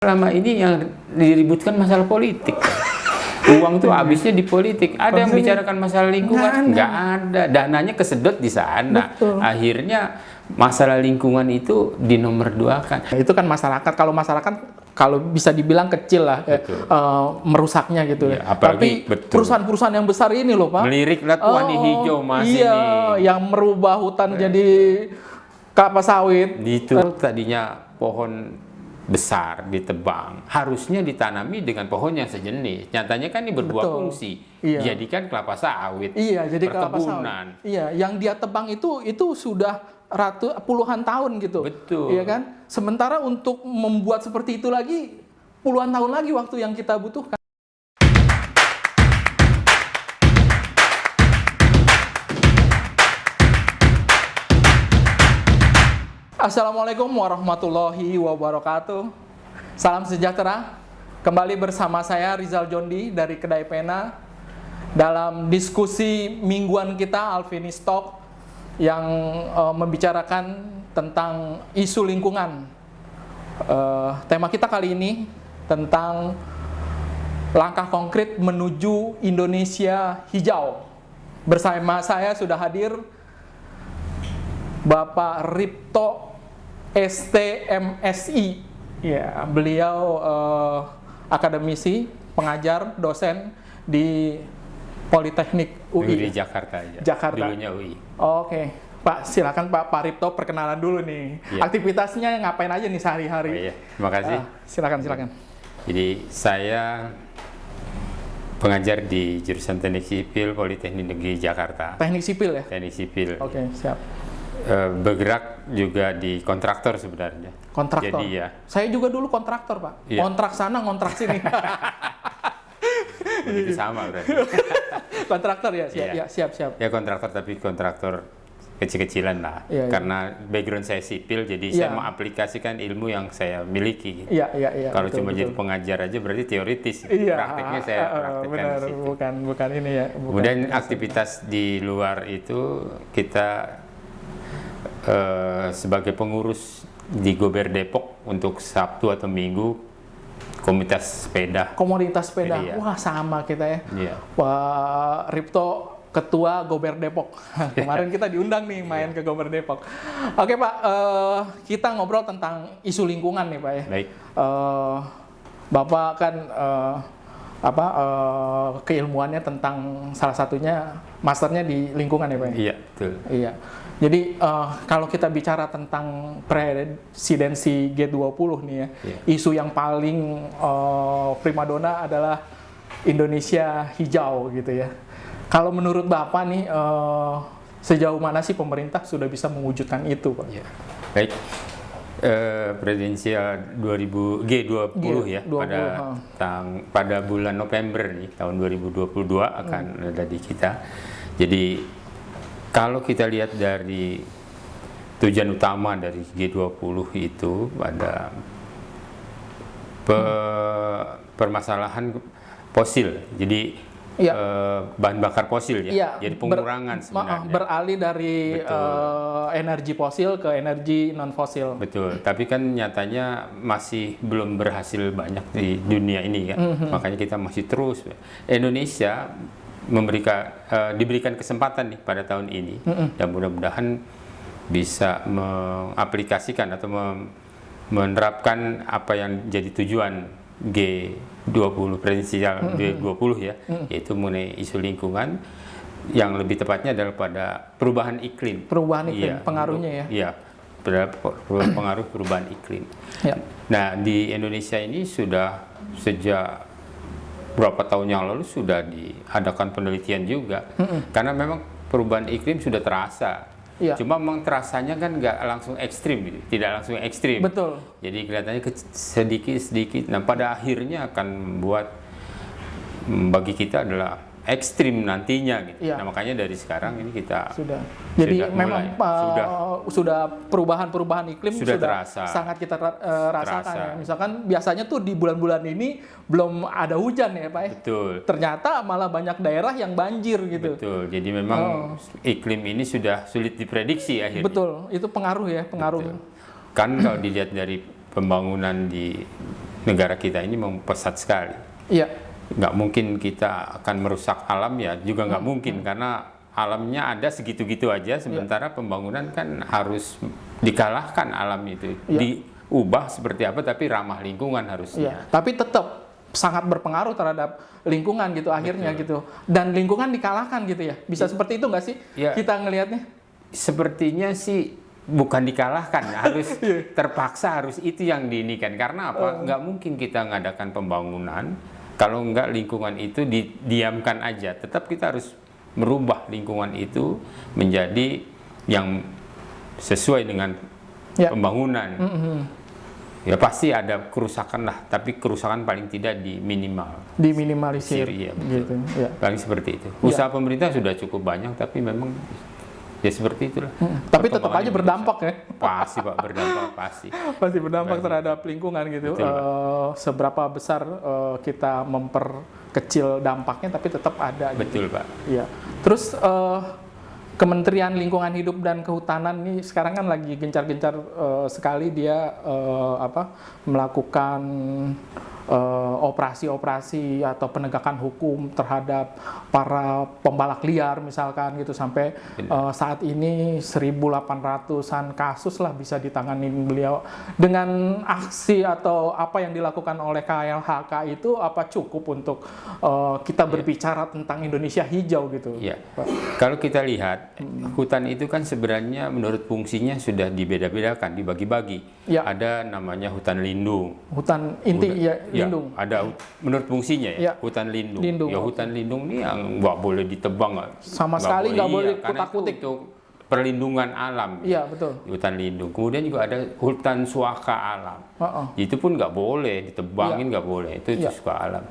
Selama ini yang diributkan masalah politik. Uang tuh habisnya di politik. Ada yang bicarakan masalah lingkungan? Nggak ada. Dananya kesedot di sana. Betul. Akhirnya masalah lingkungan itu dinomorduakan. Itu kan masyarakat. Kalau masyarakat kalau bisa dibilang kecil lah, merusaknya gitu. Ya, apalagi, tapi perusahaan-perusahaan yang besar ini loh Pak. Melirik lah tuani hijau masih iya, nih. yang merubah hutan jadi kelapa sawit. Itu tadinya pohon besar ditebang, harusnya ditanami dengan pohon yang sejenis. Nyatanya kan ini berdua fungsi. Iya. Jadikan kelapa sawit. Iya, jadi kelapa perkebunan. sawit. Iya, yang dia tebang itu sudah puluhan tahun gitu. Betul. Iya kan? Sementara untuk membuat seperti itu lagi puluhan tahun lagi waktu yang kita butuhkan. Assalamualaikum warahmatullahi wabarakatuh. Salam sejahtera. Kembali bersama saya Rizal Jondi dari Kedai Pena dalam diskusi mingguan kita Alfinis Talk yang membicarakan tentang isu lingkungan. Tema kita kali ini tentang langkah konkret menuju Indonesia hijau. Bersama saya sudah hadir Bapak Ripto STMSI. Ya, beliau akademisi, pengajar, dosen di Politeknik UI. Di Jakarta aja. Jakarta. Dulunya UI. Oke, Pak, silakan Pak Ripto perkenalan dulu nih. Ya. Aktivitasnya ngapain aja nih sehari-hari? Oh, iya. Terima kasih. Silakan. Jadi saya pengajar di jurusan Teknik Sipil Politeknik Negeri Jakarta. Teknik sipil ya? Teknik Sipil. Oke, siap. Bergerak juga di kontraktor sebenarnya. Kontraktor. Jadi ya. Saya juga dulu kontraktor, Pak. Iya. Kontrak sana, kontrak sini. Itu sama berarti. Kontraktor ya, siap, Iya. ya, siap. Ya kontraktor, tapi kontraktor kecil-kecilan lah. Iya, iya. Karena background saya sipil, jadi Iya. saya mengaplikasikan ilmu yang saya miliki. Iya. Kalau betul, cuma betul. jadi pengajar aja berarti teoritis. Iya. Prakteknya saya praktekkan benar, di situ. bukan ini ya. Bukan. Kemudian aktivitas di luar itu kita sebagai pengurus di Gober Depok untuk Sabtu atau Minggu komunitas sepeda. Komunitas sepeda. Iya. Wah, sama kita ya. Iya. Pak Ripto Ketua Gober Depok. Kemarin kita diundang nih main ke Gober Depok. Oke Pak, kita ngobrol tentang isu lingkungan nih Pak ya. Baik. Bapak kan keilmuannya tentang salah satunya masternya di lingkungan ya Pak ya. Iya, betul. Iya. Jadi kalau kita bicara tentang presidensi G20 nih ya, isu yang paling primadona adalah Indonesia hijau gitu ya. Kalau menurut Bapak nih, sejauh mana sih pemerintah sudah bisa mewujudkan itu Pak? Ya. Baik. Presidensial G20 ya, pada bulan November nih tahun 2022 akan ada di kita. Jadi kalau kita lihat dari tujuan utama dari G20 itu ada permasalahan fosil. Jadi bahan bakar fosil ya. Iya, jadi pengurangan sebenarnya. Beralih dari energi fosil ke energi non fosil. Betul. Tapi kan nyatanya masih belum berhasil banyak di dunia ini ya. Makanya kita masih terus. Indonesia diberikan kesempatan nih pada tahun ini dan mudah-mudahan bisa mengaplikasikan atau menerapkan apa yang jadi tujuan G20 presidensial G20 ya, yaitu mengenai isu lingkungan yang lebih tepatnya adalah pada perubahan iklim. Perubahan iklim, pengaruhnya ya? Iya, pengaruh perubahan iklim. Ya. Nah, di Indonesia ini sudah sejak berapa tahun yang lalu sudah diadakan penelitian juga, karena memang perubahan iklim sudah terasa. Iya. Cuma memang terasanya kan nggak langsung ekstrim, gitu. Tidak langsung ekstrim. Betul. Jadi kelihatannya sedikit-sedikit. Nah, pada akhirnya akan membuat bagi kita adalah ekstrim nantinya gitu. Iya. Nah, makanya dari sekarang ini kita sudah. Jadi sudah memang sudah perubahan iklim sudah terasa. Sangat kita rasakan ya. Misalkan biasanya tuh di bulan-bulan ini belum ada hujan ya Pak. Betul. Ternyata malah banyak daerah yang banjir gitu. Betul. Jadi memang iklim ini sudah sulit diprediksi akhirnya. Betul. Itu pengaruh ya, pengaruh. Betul. Kan kalau dilihat dari pembangunan di negara kita ini pesat sekali. Iya. Nggak mungkin kita akan merusak alam ya, juga nggak mungkin karena alamnya ada segitu-gitu aja, sementara pembangunan kan harus dikalahkan alam itu, diubah seperti apa tapi ramah lingkungan harusnya. Tapi tetap sangat berpengaruh terhadap lingkungan gitu akhirnya gitu, dan lingkungan dikalahkan gitu ya, bisa seperti itu nggak sih kita ngelihatnya? Sepertinya sih bukan dikalahkan, harus terpaksa harus itu yang diinikan, karena apa? Nggak mungkin kita mengadakan pembangunan kalau nggak lingkungan itu didiamkan aja, tetap kita harus merubah lingkungan itu menjadi yang sesuai dengan pembangunan. Ya pasti ada kerusakan lah, tapi kerusakan paling tidak diminimalisir ya, gitu. Ya. Paling seperti itu. Usaha pemerintah sudah cukup banyak, tapi memang ya seperti itulah. Tapi tetap aja berdampak ya. Pasti Pak, berdampak pasti. Pasti berdampak terhadap lingkungan gitu. Betul, seberapa besar kita memperkecil dampaknya, tapi tetap ada. Betul gitu. Pak. Iya. Terus Kementerian Lingkungan Hidup dan Kehutanan ini sekarang kan lagi gencar-gencar sekali dia melakukan operasi-operasi atau penegakan hukum terhadap para pembalak liar misalkan gitu, sampai saat ini 1.800-an kasus lah bisa ditangani beliau. Dengan aksi atau apa yang dilakukan oleh KLHK itu apa cukup untuk kita berbicara tentang Indonesia hijau gitu? Iya. Kalau kita lihat hutan itu kan sebenarnya menurut fungsinya sudah dibeda-bedakan, dibagi-bagi. Ya. Ada namanya hutan lindung. Hutan inti lindung. Ada menurut fungsinya ya, hutan lindung. Ya hutan lindung ini yang nggak boleh ditebang, sama sekali nggak boleh kutak-kutik. Untuk perlindungan alam. Iya betul. Hutan lindung. Kemudian juga ada hutan suaka alam. Itu pun nggak boleh ditebangin, nggak boleh. Itu suaka alam.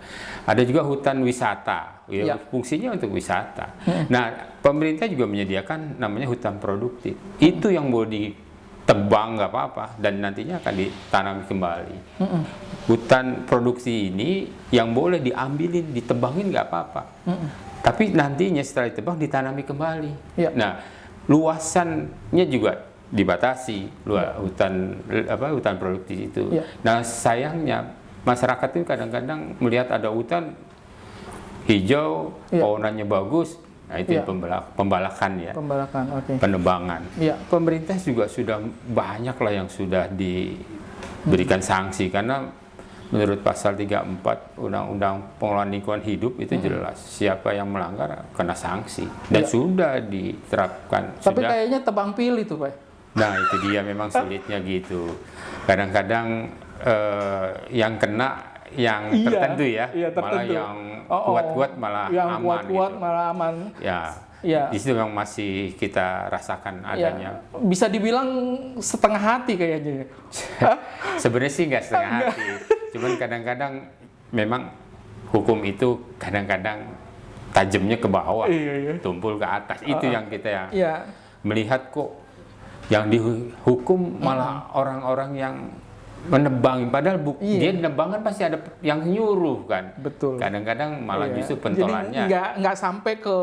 Ada juga hutan wisata. Fungsinya untuk wisata. Nah, pemerintah juga menyediakan namanya hutan produktif. Itu yang boleh tebang nggak apa-apa, dan nantinya akan ditanami kembali. Hutan produksi ini yang boleh diambilin, ditebangin nggak apa-apa. Tapi nantinya setelah ditebang ditanami kembali. Nah, luasannya juga dibatasi, hutan produktif itu. Nah, sayangnya masyarakat itu kadang-kadang melihat ada hutan hijau, pohonannya bagus. Nah itu pembalakan ya, penebangan. Pemerintah juga sudah banyak lah yang sudah diberikan sanksi, karena menurut pasal 34 Undang-Undang Pengelolaan Lingkungan Hidup itu jelas siapa yang melanggar kena sanksi, dan sudah diterapkan. Tapi kayaknya tebang pilih tuh Pak. Nah itu dia memang sulitnya gitu. Kadang-kadang yang kena yang tertentu ya, malah yang kuat-kuat malah yang aman kuat-kuat gitu. Malah aman. Di situ memang masih kita rasakan adanya. Bisa dibilang setengah hati kayaknya. Sebenarnya sih nggak setengah hati, cuman kadang-kadang memang hukum itu kadang-kadang tajamnya ke bawah, tumpul ke atas. Itu yang kita melihat kok yang dihukum malah orang-orang yang menebang, padahal dia nebang kan pasti ada yang nyuruh kan. Betul. Kadang-kadang malah justru pentolannya. Jadi nggak sampai ke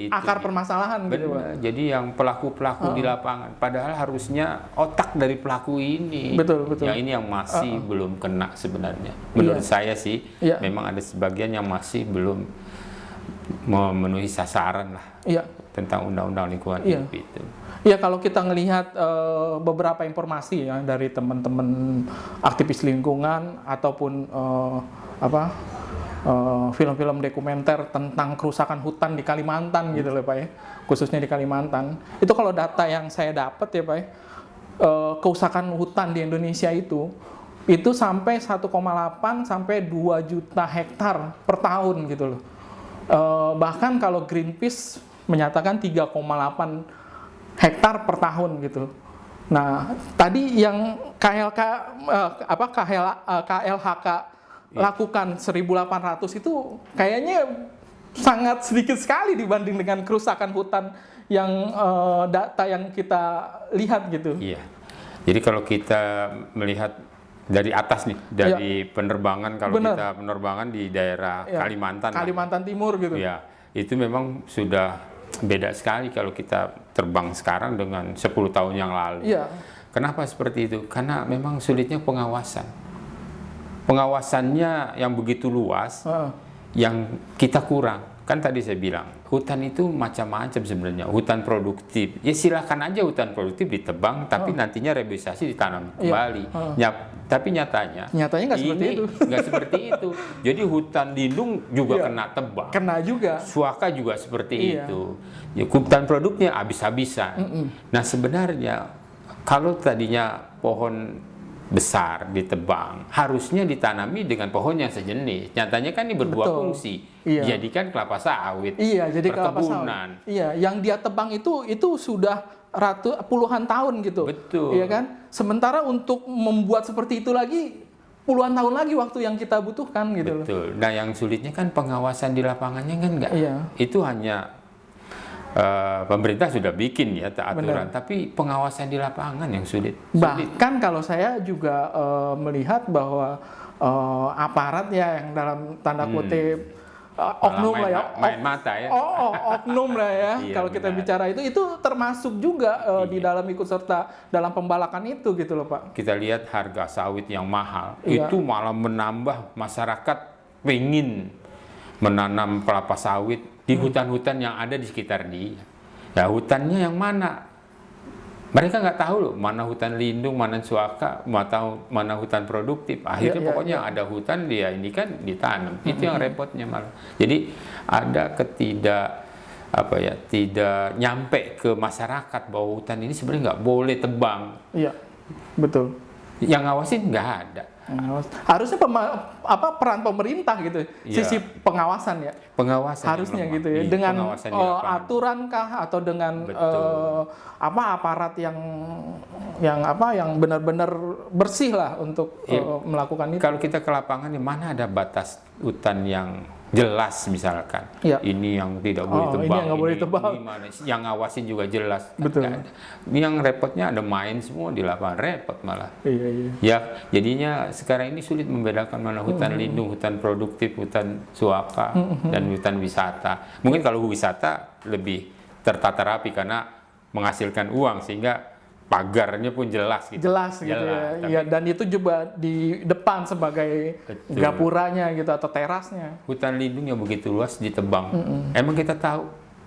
akar permasalahan gitu Pak. Jadi yang pelaku-pelaku di lapangan, padahal harusnya otak dari pelaku ini. Betul. Yang ini yang masih belum kena sebenarnya. Menurut saya sih, memang ada sebagian yang masih belum memenuhi sasaran lah tentang Undang-Undang Lingkungan Hidup itu. Ya kalau kita ngelihat beberapa informasi ya dari teman-teman aktivis lingkungan ataupun film-film dokumenter tentang kerusakan hutan di Kalimantan gitu loh Pak ya, khususnya di Kalimantan. Itu kalau data yang saya dapat ya Pak ya, kerusakan hutan di Indonesia itu sampai 1,8 sampai 2 juta hektar per tahun gitu loh. Bahkan kalau Greenpeace menyatakan 3,8 hektar per tahun gitu. Nah, tadi yang KLHK lakukan 1.800 itu kayaknya sangat sedikit sekali dibanding dengan kerusakan hutan yang data yang kita lihat gitu. Iya. Jadi kalau kita melihat dari atas nih, dari penerbangan, kalau kita penerbangan di daerah Kalimantan Timur gitu. Ya, itu memang sudah beda sekali kalau kita terbang sekarang dengan 10 tahun yang lalu. Kenapa seperti itu? Karena memang sulitnya pengawasan. pengawasannya yang begitu luas, yang kita kurang. Kan tadi saya bilang, hutan itu macam-macam sebenarnya. Hutan produktif, ya silakan aja hutan produktif ditebang, tapi nantinya reboisasi ditanam kembali. Tapi nyatanya nggak seperti itu. Nggak seperti itu. Jadi hutan lindung juga kena tebang. Kena juga. Suaka juga seperti itu. Ya, hutan produknya habis-habisan. Nah sebenarnya kalau tadinya pohon besar ditebang, harusnya ditanami dengan pohon yang sejenis. Nyatanya kan ini berdua fungsi. Jadikan kelapa sawit. Iya, jadi kelapa perkebunan. sawit. Iya, yang dia tebang itu sudah puluhan tahun gitu. Betul. Iya kan? Sementara untuk membuat seperti itu lagi puluhan tahun lagi waktu yang kita butuhkan gitu. Betul. Nah, yang sulitnya kan pengawasan di lapangannya kan enggak. Itu hanya pemerintah sudah bikin ya aturan, tapi pengawasan di lapangan yang sulit. Bahkan kalau saya juga melihat bahwa aparat ya yang dalam tanda kutip oknum lah ya, main mata ya. Oknum lah ya. Kalau kita bicara itu termasuk juga di dalam ikut serta dalam pembalakan itu gitu loh Pak. Kita lihat harga sawit yang mahal, itu malah menambah masyarakat pengen menanam kelapa sawit di hutan-hutan yang ada di sekitar dia. Ya hutannya yang mana? Mereka nggak tahu loh mana hutan lindung, mana suaka, mana hutan produktif. Akhirnya pokoknya ada hutan dia ini kan ditanam. Itu yang repotnya malah. Jadi ada tidak nyampe ke masyarakat bahwa hutan ini sebenarnya nggak boleh tebang. Iya, betul. Yang ngawasin nggak ada. Harusnya peran pemerintah gitu, sisi pengawasan ya. Pengawasan harusnya gitu ya, dengan aturan kah atau dengan aparat yang benar-benar bersih lah untuk melakukan itu. Kalau kita ke lapangan, di mana ada batas hutan yang jelas misalkan, ini yang tidak boleh tebang, ini yang nggak boleh tebang. Yang ngawasin juga jelas. Betul. Ini yang repotnya ada main semua di lapangan, repot malah. Iya. Ya, jadinya sekarang ini sulit membedakan mana hutan lindung, hutan produktif, hutan suaka, dan hutan wisata. Mungkin kalau wisata lebih tertata rapi karena menghasilkan uang sehingga pagarnya pun jelas gitu. Jelas gitu ya. Iya, dan itu juga di depan sebagai gapuranya gitu atau terasnya. Hutan lindung yang begitu luas ditebang. Emang kita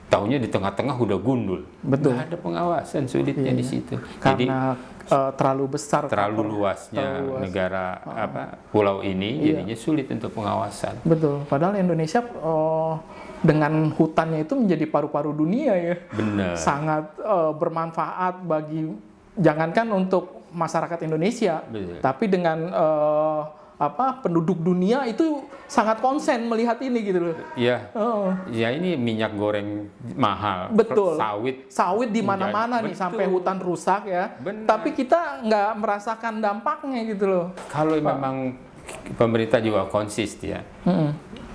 tahunya di tengah-tengah udah gundul. Betul. Nggak ada pengawasan, sulitnya di situ. Karena terlalu besar, terlalu luasnya negara pulau ini, jadinya sulit untuk pengawasan. Betul. Padahal Indonesia dengan hutannya itu menjadi paru-paru dunia ya. Benar. Sangat bermanfaat bagi jangankan untuk masyarakat Indonesia, tapi dengan penduduk dunia itu sangat konsen melihat ini gitu loh. Iya. Ya ini minyak goreng mahal. Betul. Sawit di mana-mana nih sampai hutan rusak ya. Benar. Tapi kita nggak merasakan dampaknya gitu loh. Kalau memang pemerintah juga konsisten ya.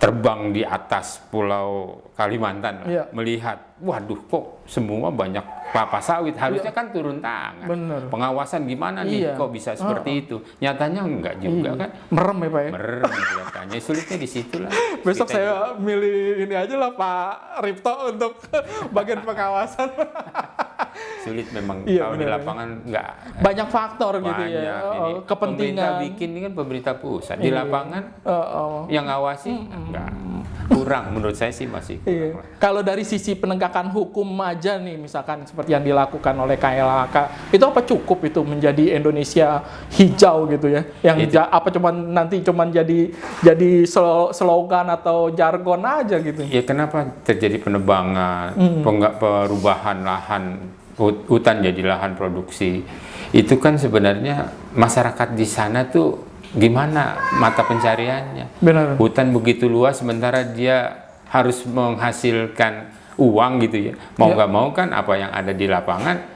Terbang di atas pulau Kalimantan melihat, waduh kok semua banyak kelapa sawit, harusnya kan turun tangan. Bener. Pengawasan gimana nih kok bisa seperti itu? Nyatanya enggak juga kan. Merem ya Pak ya? Merem kelihatannya, sulitnya di situ lah. Besok saya milih ini aja lah Pak Ripto untuk bagian pengawasan. Sulit memang kalau di lapangan enggak. Banyak faktor gitu ya. Ini kepentingan. Pemerintah bikin ini kan pemerintah pusat. Di lapangan yang ngawasi enggak. Kurang menurut saya sih masih kurang. Kalau dari sisi penegakan hukum aja nih misalkan seperti yang dilakukan oleh KLHK, itu apa cukup itu menjadi Indonesia hijau gitu ya? Yang nanti cuman jadi slogan atau jargon aja gitu. Ya kenapa terjadi penebangan, perubahan lahan hutan jadi lahan produksi? Itu kan sebenarnya masyarakat di sana tuh gimana mata pencariannya? Benar. Hutan begitu luas sementara dia harus menghasilkan uang gitu ya. Mau nggak mau kan apa yang ada di lapangan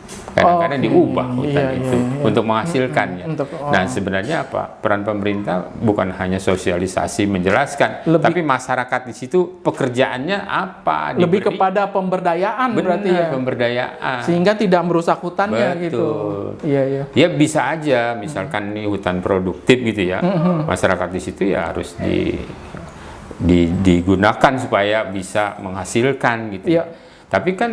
kadang-kadang diubah hutan itu untuk menghasilkannya. Nah sebenarnya peran pemerintah bukan hanya sosialisasi menjelaskan, tapi masyarakat di situ pekerjaannya apa? Lebih kepada pemberdayaan. Berarti ya. Pemberdayaan. Sehingga tidak merusak hutannya. Betul. Gitu. Iya. Ya bisa aja misalkan ini hutan produktif gitu ya. Masyarakat di situ ya harus digunakan supaya bisa menghasilkan gitu. Tapi kan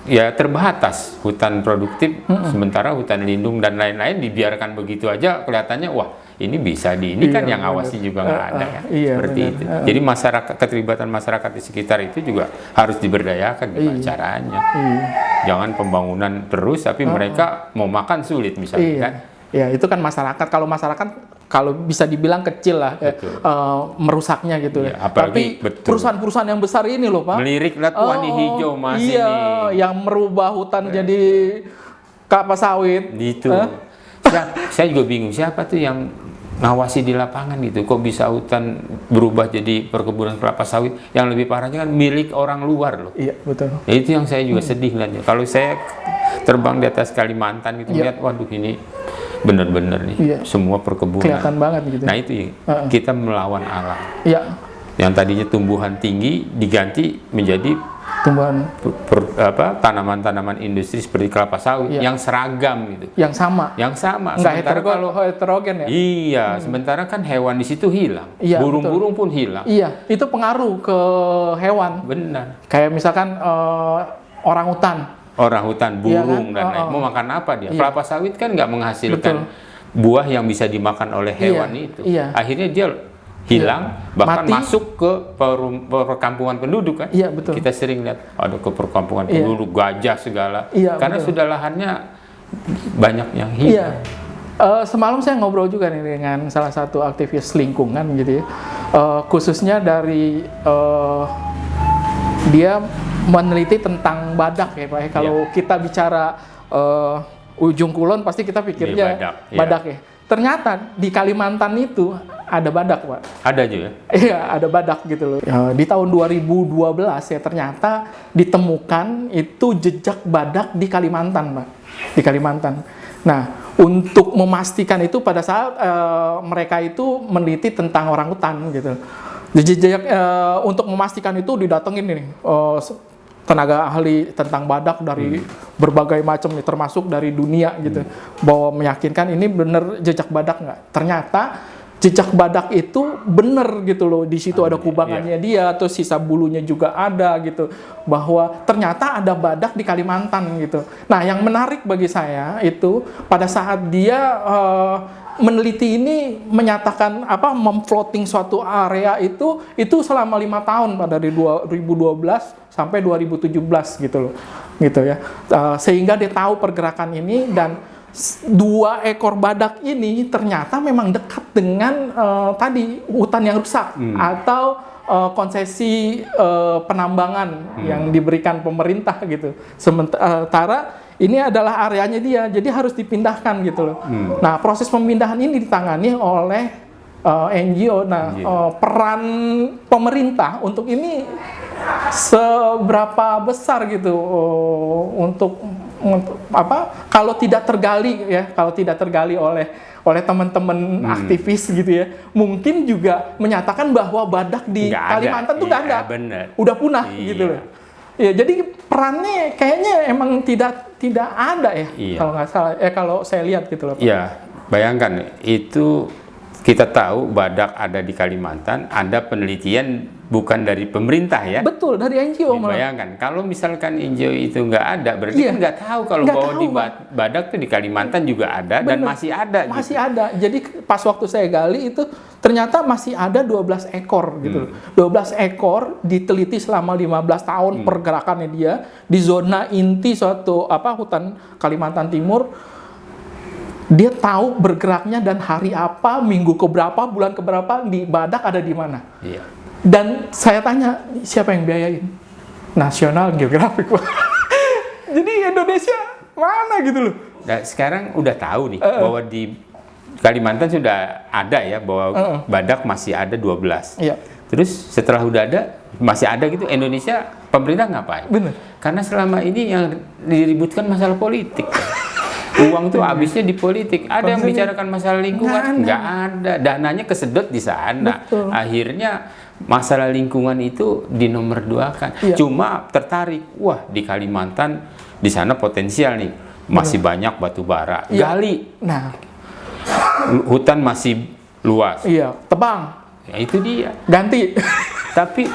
ya terbatas hutan produktif, sementara hutan lindung dan lain-lain dibiarkan begitu aja kelihatannya wah ini bisa ini kan yang bener. awasi juga nggak ada kan, Iya, seperti bener. itu. Jadi masyarakat, keterlibatan masyarakat di sekitar itu juga harus diberdayakan gimana caranya. Jangan pembangunan terus tapi mereka mau makan sulit misalnya Iya. kan. Ya itu kan masyarakat. Kalau masyarakat kalau bisa dibilang kecil lah merusaknya gitu Iya, ya. apalagi, Tapi betul. perusahaan-perusahaan yang besar ini loh Pak. Melirik lihat wah nih hijau masih iya, nih. yang merubah hutan jadi kelapa sawit. Gitu. Saya juga bingung siapa tuh yang ngawasi di lapangan gitu. Kok bisa hutan berubah jadi perkebunan kelapa sawit? Yang lebih parahnya kan milik orang luar loh. Iya betul. Ya, itu yang saya juga sedih lihatnya. Kalau saya terbang di atas Kalimantan gitu lihat, waduh ini bener-bener nih semua perkebunan. Kelihatan banget gitu. Nah itu ya, kita melawan alam. Iya. Yang tadinya tumbuhan tinggi diganti menjadi Tumbuhan tanaman-tanaman industri seperti kelapa sawit yang seragam gitu. yang sama. Yang sama. Nggak Sementara kalau heterogen ya. iya, sementara kan hewan di situ hilang. Iya, Burung-burung pun hilang. Iya, itu pengaruh ke hewan. Benar. Kayak misalkan orangutan. Orang hutan, burung kan? dan lain. Mau makan apa dia? Iya. Kelapa sawit kan nggak menghasilkan buah yang bisa dimakan oleh hewan itu. Iya. Akhirnya dia hilang, bahkan Mati. masuk ke perkampungan penduduk kan. Iya, betul. Kita sering lihat ada ke perkampungan penduduk, gajah segala. Iya, karena betul. sudah lahannya banyak yang Iya. hilang. Semalam saya ngobrol juga nih dengan salah satu aktivis lingkungan gitu ya. Khususnya dari dia meneliti tentang badak ya Pak ya. Kalau kita bicara ujung kulon pasti kita pikirnya badak ya. Ternyata di Kalimantan itu ada badak Pak. Ada juga. Iya, ada badak gitu loh. Di tahun 2012 ya ternyata ditemukan itu jejak badak di Kalimantan Pak. Di Kalimantan. Nah, untuk memastikan itu pada saat mereka itu meneliti tentang orangutan gitu. Jejak untuk memastikan itu didatengin nih tenaga ahli tentang badak dari berbagai macam nih, termasuk dari dunia gitu, bahwa meyakinkan ini bener jejak badak nggak. Ternyata jejak badak itu bener gitu loh, di situ ada kubangannya dia, terus sisa bulunya juga ada gitu, bahwa ternyata ada badak di Kalimantan gitu. Nah yang menarik bagi saya itu pada saat dia meneliti ini menyatakan memfloating suatu area itu selama 5 tahun dari 2012 sampai 2017 gitu loh, gitu ya. Sehingga dia tahu pergerakan ini dan 2 ekor badak ini ternyata memang dekat dengan tadi hutan yang rusak atau konsesi penambangan yang diberikan pemerintah gitu. Sementara ini adalah areanya dia, jadi harus dipindahkan gitu loh. Nah, proses pemindahan ini ditangani oleh NGO. Nah, peran pemerintah untuk ini seberapa besar gitu untuk kalau tidak tergali oleh teman-teman aktivis gitu ya, mungkin juga menyatakan bahwa badak di Kalimantan tuh nggak ada, udah punah gitu loh. Ya, jadi perannya kayaknya emang tidak ada ya, kalau nggak salah. Kalau saya lihat gitu loh. Iya, bayangkan itu kita tahu badak ada di Kalimantan, ada penelitian bukan dari pemerintah ya. Betul, dari NGO malah. Bayangkan, kalau misalkan NGO itu nggak ada, berarti kan nggak tahu kalau bahwa di badak tuh di Kalimantan juga ada. Bener. Dan masih ada. Masih ada. Jadi pas waktu saya gali itu ternyata masih ada 12 ekor gitu. 12 ekor diteliti selama 15 tahun pergerakannya dia di zona inti suatu hutan Kalimantan Timur. Dia tahu bergeraknya dan hari apa, minggu keberapa, bulan keberapa di badak ada di mana. Iya. Dan saya tanya, siapa yang biayain? National Geographic. Jadi Indonesia mana gitu loh. Nah, sekarang udah tahu nih bahwa di Kalimantan sudah ada ya bahwa badak masih ada 12. Iya. Terus setelah udah ada masih ada gitu, Indonesia pemerintah ngapain? Bener. Karena selama ini yang diributkan masalah politik. Uang tuh habisnya di politik. Ada yang bicarakan masalah lingkungan? Nggak ada. Dananya kesedot di sana. Betul. Akhirnya masalah lingkungan itu dinomor 2-kan. Iya. Cuma tertarik, wah di Kalimantan di sana potensial nih, masih banyak batu bara. Iya. Gali. Nah, Hutan masih luas. iya, tebang. Ya itu dia. Ganti. Tapi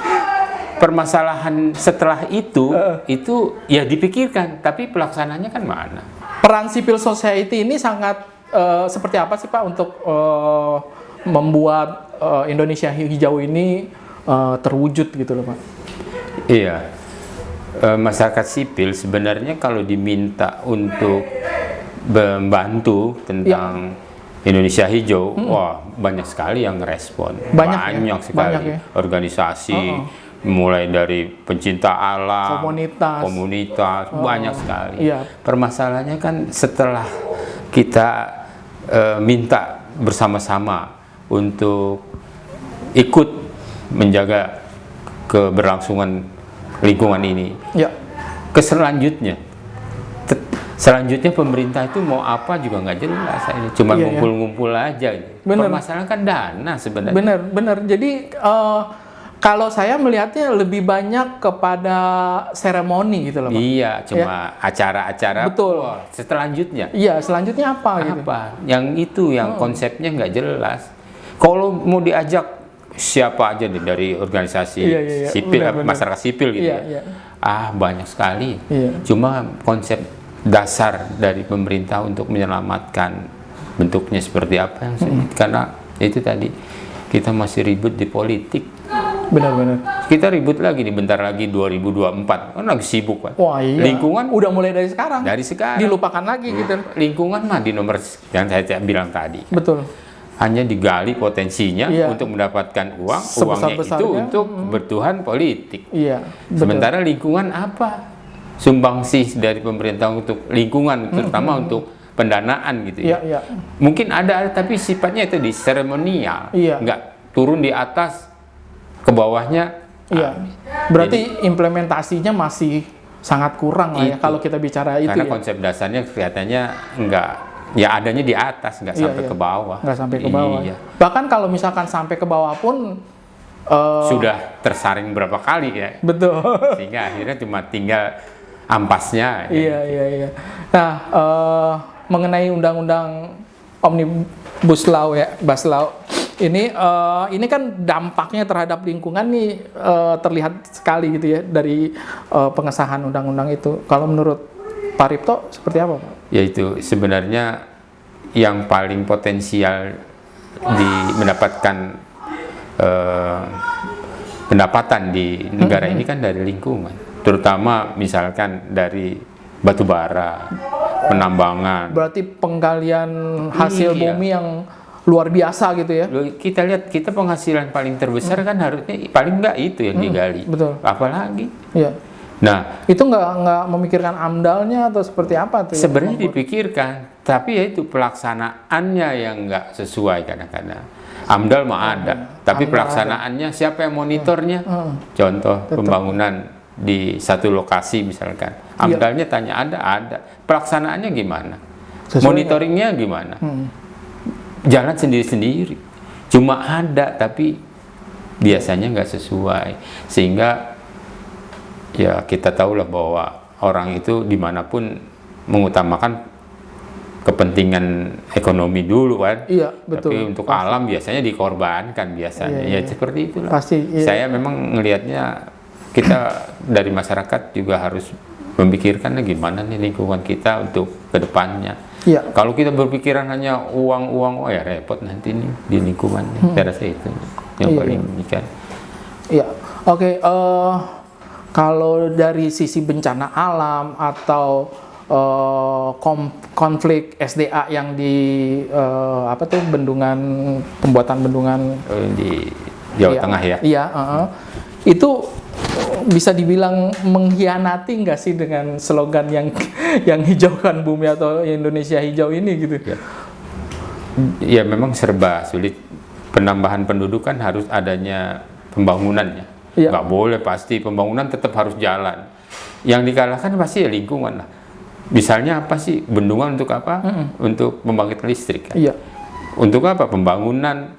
permasalahan setelah itu ya dipikirkan, tapi pelaksananya kan mana? Peran civil society ini sangat seperti apa sih Pak untuk membuat Indonesia hijau ini terwujud gitu loh Pak? Iya, masyarakat sipil sebenarnya kalau diminta untuk membantu tentang Indonesia hijau, wah banyak sekali yang ngerespon, banyak sekali organisasi, mulai dari pencinta alam, komunitas banyak sekali. Permasalahannya kan setelah kita minta bersama-sama untuk ikut menjaga keberlangsungan lingkungan ini, selanjutnya pemerintah itu mau apa juga nggak jelas, ini cuma ngumpul-ngumpul aja. Permasalahan kan dana sebenarnya. Bener. Jadi kalau saya melihatnya lebih banyak kepada seremoni gitu loh Pak. Iya, cuma acara-acara. Betul. Selanjutnya. Iya, selanjutnya apa gitu? Yang itu yang konsepnya nggak jelas. Kalau mau diajak siapa aja nih dari organisasi sipil, masyarakat sipil gitu banyak sekali. Cuma konsep dasar dari pemerintah untuk menyelamatkan bentuknya seperti apa yang karena itu tadi kita masih ribut di politik. Benar. Kita ribut lagi nih, bentar lagi 2024 kan lagi sibuk kan. Wah, iya. Lingkungan udah mulai dari sekarang. Dilupakan lagi gitu. Lingkungan mah di nomor yang saya bilang tadi. Betul. Hanya digali potensinya untuk mendapatkan uang, uangnya itu untuk kebutuhan politik. Sementara lingkungan apa? Sumbangsih dari pemerintah untuk lingkungan, terutama untuk pendanaan gitu ya. Mungkin ada tapi sifatnya itu di seremonial, nggak turun di atas ke bawahnya. Berarti implementasinya masih sangat kurang lah ya kalau kita bicara itu. Karena konsep dasarnya kelihatannya nggak. Ya adanya di atas, nggak sampai ke bawah. Nggak sampai ke bawah. Bahkan kalau misalkan sampai ke bawah pun sudah tersaring berapa kali ya. Betul. Sehingga akhirnya cuma tinggal ampasnya. Iya. Nah, mengenai undang-undang Omnibus Law Baslaw ini kan dampaknya terhadap lingkungan nih terlihat sekali gitu ya dari pengesahan undang-undang itu. Kalau menurut Pak Ripto seperti apa Pak? Yaitu sebenarnya yang paling potensial mendapatkan pendapatan di negara ini kan dari lingkungan, terutama misalkan dari batu bara, penambangan. Berarti penggalian hasil bumi yang luar biasa gitu ya? Kita lihat, kita penghasilan paling terbesar kan harusnya paling enggak itu yang digali. Betul. Apalagi? Nah, itu nggak memikirkan amdalnya atau seperti apa tuh? Sebenarnya dipikirkan, tapi ya itu pelaksanaannya yang nggak sesuai kadang-kadang. Amdal mah ada, tapi pelaksanaannya siapa yang monitornya? Contoh pembangunan di satu lokasi misalkan, amdalnya tanya ada, pelaksanaannya gimana? Monitoringnya gimana? Jalan sendiri-sendiri, cuma ada tapi biasanya nggak sesuai, sehingga ya kita tahulah bahwa orang itu dimanapun mengutamakan kepentingan ekonomi dulu kan. Betul. Tapi untuk alam biasanya dikorbankan biasanya. Ya seperti itulah. Pasti. Saya memang ngelihatnya kita dari masyarakat juga harus memikirkan gimana nih lingkungan kita untuk kedepannya. Kalau kita berpikiran hanya uang, ya repot nanti nih di lingkungan. Saya rasa itu yang paling memikirkan. Oke. Kalau dari sisi bencana alam atau konflik SDA yang di pembuatan bendungan di Jawa Tengah ya. Itu bisa dibilang mengkhianati nggak sih dengan slogan yang hijaukan bumi atau Indonesia hijau ini gitu? Ya memang serba sulit. Penambahan penduduk kan harus adanya pembangunannya. Nggak boleh, pasti pembangunan tetap harus jalan. Yang dikalahkan pasti ya lingkungan lah. Misalnya apa sih bendungan untuk apa? Untuk pembangkit listrik kan? Untuk apa? Pembangunan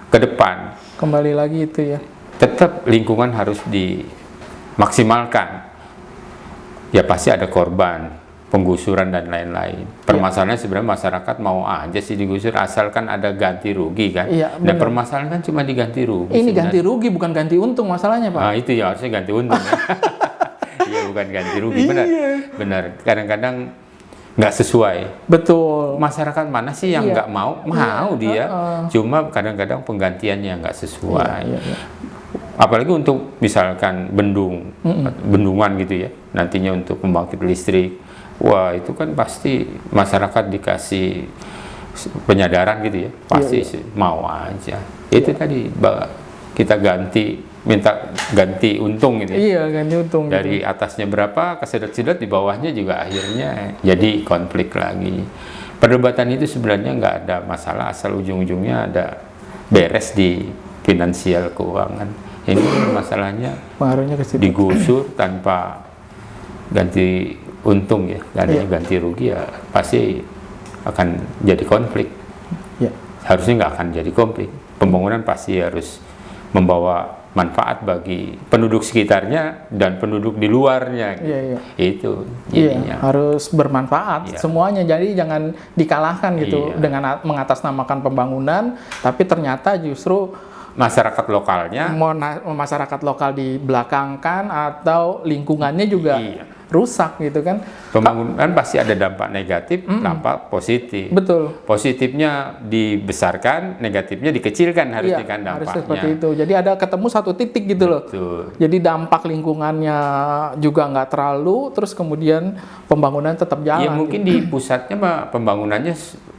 ke depan. Kembali lagi itu ya. Tetap lingkungan harus dimaksimalkan. Ya pasti ada korban, penggusuran dan lain-lain. Permasalahannya sebenarnya masyarakat mau aja sih digusur asalkan ada ganti rugi kan. Dan permasalahan kan cuma diganti rugi. Ini sebenarnya ganti rugi bukan ganti untung masalahnya Pak. Nah itu ya harusnya ganti untung ya. Iya bukan ganti rugi, benar. Kadang-kadang nggak sesuai. Betul. Masyarakat mana sih yang nggak mau? Mau dia. Cuma kadang-kadang penggantiannya nggak sesuai. Apalagi untuk misalkan bendungan gitu ya, nantinya untuk pembangkit listrik. Wah, itu kan pasti masyarakat dikasih penyadaran gitu ya, pasti sih mau aja. Itu tadi kita minta ganti untung gitu ya. Iya, ganti untung. Dari atasnya berapa, kesedot-sedot di bawahnya juga akhirnya jadi konflik lagi. Perdebatan itu sebenarnya nggak ada masalah asal ujung-ujungnya ada beres di finansial keuangan. Ini masalahnya digusur tanpa ganti untung ya, ganti rugi ya pasti akan jadi konflik. Harusnya nggak akan jadi konflik. Pembangunan pasti harus membawa manfaat bagi penduduk sekitarnya dan penduduk di luarnya. Itu jadinya. Harus bermanfaat semuanya. Jadi jangan dikalahkan gitu dengan mengatasnamakan pembangunan, tapi ternyata justru masyarakat lokalnya, masyarakat lokal dibelakangkan atau lingkungannya juga rusak gitu kan. Pembangunan pasti ada dampak negatif, dampak positif. Betul. Positifnya dibesarkan, negatifnya dikecilkan harusnya kan dampaknya. Harus seperti itu. Jadi ada ketemu satu titik gitu loh. Jadi dampak lingkungannya juga nggak terlalu, terus kemudian pembangunan tetap jalan. Ya mungkin di pusatnya mah pembangunannya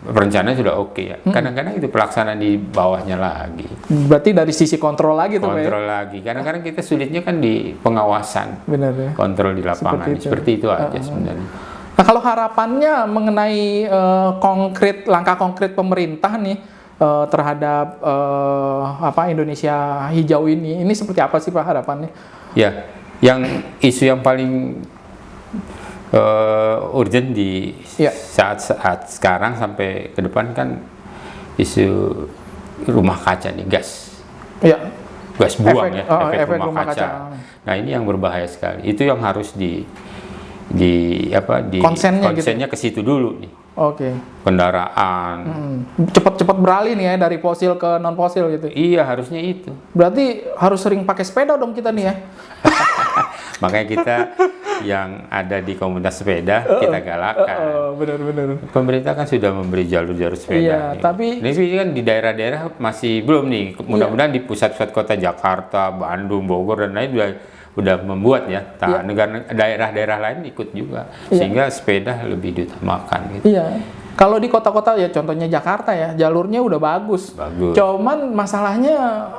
perencanaan sudah oke ya. Kadang-kadang itu pelaksanaan di bawahnya lagi. Berarti dari sisi kontrol lagi tuh. Kontrol lagi. Kadang-kadang kita sulitnya kan di pengawasan. Benar ya. Kontrol di lapangan. Seperti itu aja sebenarnya. Nah, kalau harapannya mengenai langkah konkret pemerintah nih terhadap Indonesia hijau ini seperti apa sih Pak harapannya? Ya, isu yang paling urgent di saat sekarang sampai ke depan kan isu rumah kaca nih, gas. Gas buang efek rumah kaca. Nah, ini yang berbahaya sekali. Itu yang harus konsennya ke situ dulu nih. Kendaraan. Cepat-cepat beralih nih ya dari fosil ke non fosil gitu. Iya, harusnya itu. Berarti harus sering pakai sepeda dong kita nih ya. Makanya kita yang ada di komunitas sepeda kita galakkan. Benar-benar. Pemerintah kan sudah memberi jalur-jalur sepeda. Tapi ini kan di daerah-daerah masih belum nih. Mudah-mudahan di pusat-pusat kota Jakarta, Bandung, Bogor dan lain udah membuat ya. Daerah-daerah lain ikut juga sehingga sepeda lebih diutamakan gitu. Kalau di kota-kota ya contohnya Jakarta ya, jalurnya udah bagus. Cuman masalahnya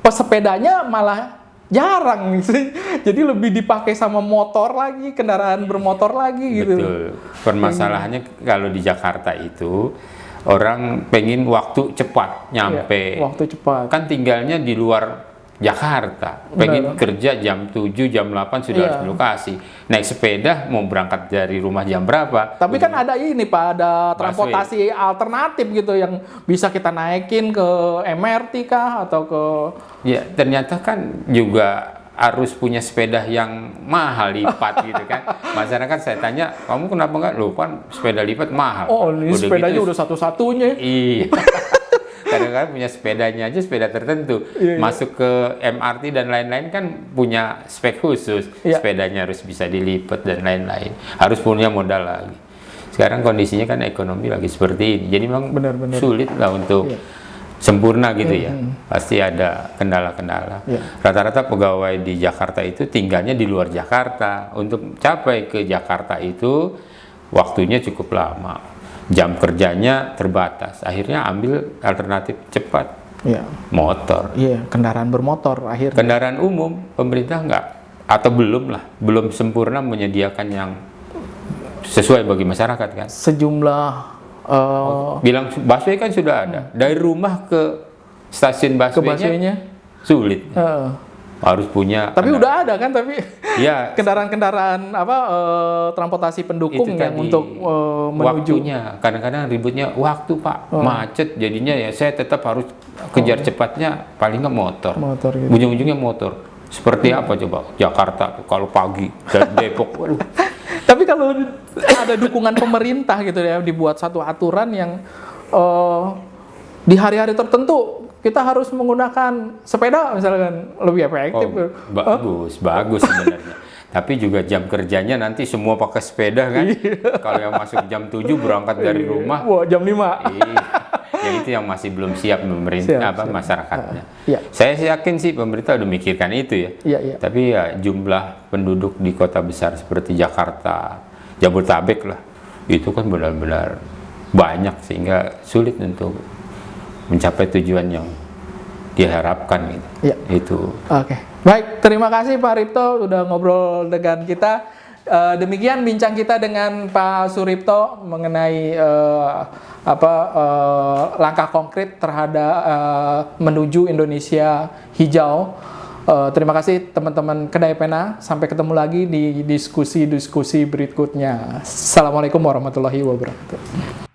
pesepedanya malah jarang sih. Jadi lebih dipakai sama motor lagi, kendaraan bermotor lagi gitu. Betul. Permasalahannya kalau di Jakarta itu orang pengen waktu cepat nyampe. Waktu cepat. Kan tinggalnya di luar Jakarta. Pengen kerja jam 7, jam 8 sudah harus di lokasi. Naik sepeda mau berangkat dari rumah jam berapa? Tapi kan ada ini Pak, ada transportasi alternatif gitu yang bisa kita naikin ke MRT kah atau ke... Ya, ternyata kan juga harus punya sepeda yang mahal lipat gitu kan. Masyarakat saya tanya, kamu kenapa enggak? Loh kan sepeda lipat mahal. Ini sepedanya gitu, udah satu-satunya. Iya. Kadang-kadang punya sepedanya aja sepeda tertentu. Masuk ke MRT dan lain-lain kan punya spek khusus. Sepedanya harus bisa dilipat dan lain-lain. Harus punya modal lagi. Sekarang kondisinya kan ekonomi lagi seperti ini. Jadi memang sulit lah untuk sempurna gitu ya. Pasti ada kendala-kendala. Rata-rata pegawai di Jakarta itu tinggalnya di luar Jakarta. Untuk capai ke Jakarta itu waktunya cukup lama. Jam kerjanya terbatas. Akhirnya ambil alternatif cepat. Motor. Kendaraan bermotor akhirnya. Kendaraan umum pemerintah enggak atau belum sempurna menyediakan yang sesuai bagi masyarakat kan. Sejumlah bilang busway kan sudah ada. Dari rumah ke stasiun busway-nya sulit. Harus punya. Tapi udah ada kan, tapi kendaraan-kendaraan transportasi pendukung yang untuk menuju. Waktunya, kadang-kadang ributnya waktu Pak, macet jadinya ya saya tetap harus kejar cepatnya paling nggak motor gitu. Ujung-ujungnya motor. Seperti apa coba Jakarta kalau pagi dari Depok. Tapi kalau ada dukungan pemerintah gitu ya, dibuat satu aturan yang di hari-hari tertentu kita harus menggunakan sepeda misalkan lebih efektif. Bagus sebenarnya. Tapi juga jam kerjanya nanti semua pakai sepeda kan. Kalau yang masuk jam 7 berangkat dari rumah. Wah, jam 5. Ya itu yang masih belum siap pemerintah masyarakatnya. Ya. Saya yakin sih pemerintah udah mikirkan itu ya. Iya. Tapi ya jumlah penduduk di kota besar seperti Jakarta, Jabodetabek lah, itu kan benar-benar banyak sehingga sulit untuk mencapai tujuan yang diharapkan gitu. Ya. Itu. Oke. Baik, terima kasih Pak Ripto udah ngobrol dengan kita. Demikian bincang kita dengan Pak Suripto mengenai langkah konkret terhadap menuju Indonesia hijau. Terima kasih teman-teman Kedai Pena. Sampai ketemu lagi di diskusi-diskusi berikutnya. Assalamualaikum warahmatullahi wabarakatuh.